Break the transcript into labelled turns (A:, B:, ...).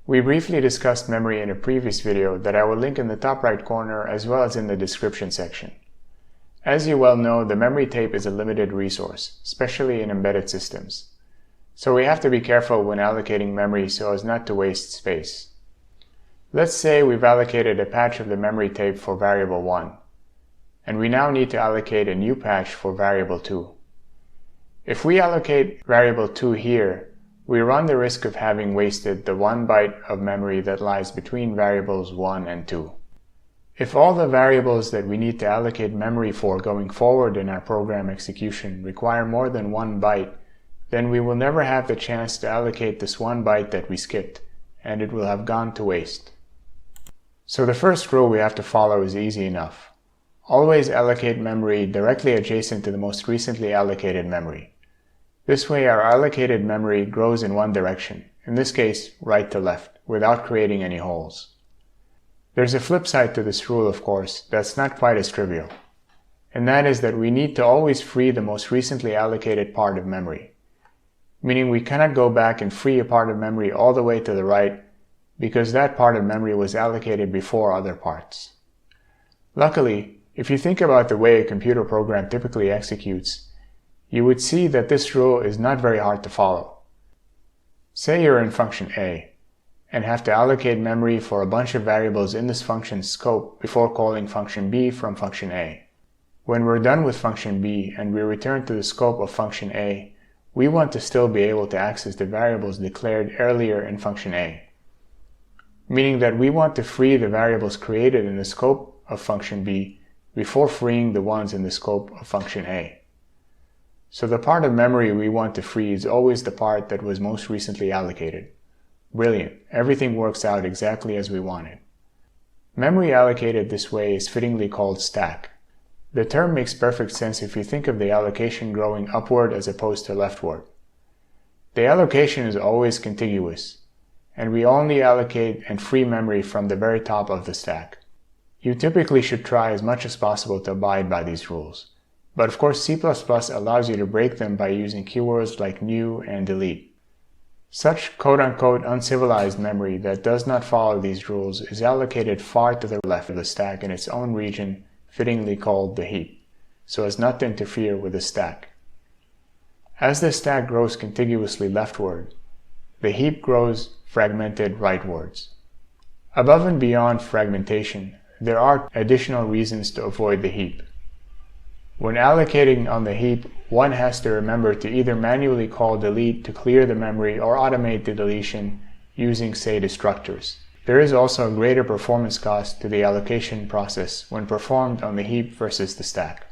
A: We briefly discussed memory in a previous video that I will link in the top right corner as well as in the description section. As you well know, the memory tape is a limited resource, especially in embedded systems. So we have to be careful when allocating memory so as not to waste space. Let's say we've allocated a patch of the memory tape for variable 1, and we now need to allocate a new patch for variable 2. If we allocate variable 2 here, we run the risk of having wasted the 1 byte of memory that lies between variables 1 and 2. If all the variables that we need to allocate memory for going forward in our program execution require more than 1 byte, then we will never have the chance to allocate this 1 byte that we skipped, and it will have gone to waste. So the first rule we have to follow is easy enough. Always allocate memory directly adjacent to the most recently allocated memory. This way our allocated memory grows in one direction, in this case right to left, without creating any holes. There's a flip side to this rule, of course, that's not quite as trivial. And that is that we need to always free the most recently allocated part of memory. Meaning we cannot go back and free a part of memory all the way to the right because that part of memory was allocated before other parts. Luckily, if you think about the way a computer program typically executes, you would see that this rule is not very hard to follow. Say you're in function A and have to allocate memory for a bunch of variables in this function's scope before calling function B from function A. When we're done with function B and we return to the scope of function A, we want to still be able to access the variables declared earlier in function A. Meaning that we want to free the variables created in the scope of function B before freeing the ones in the scope of function A. So the part of memory we want to free is always the part that was most recently allocated. Brilliant, everything works out exactly as we wanted. Memory allocated this way is fittingly called stack. The term makes perfect sense if you think of the allocation growing upward as opposed to leftward. The allocation is always contiguous, and we only allocate and free memory from the very top of the stack. You typically should try as much as possible to abide by these rules, but of course C++ allows you to break them by using keywords like new and delete. Such quote-unquote uncivilized memory that does not follow these rules is allocated far to the left of the stack in its own region, fittingly called the heap, so as not to interfere with the stack. As the stack grows contiguously leftward, the heap grows fragmented rightwards. Above and beyond fragmentation, there are additional reasons to avoid the heap. When allocating on the heap, one has to remember to either manually call delete to clear the memory or automate the deletion using, say, destructors. There is also a greater performance cost to the allocation process when performed on the heap versus the stack.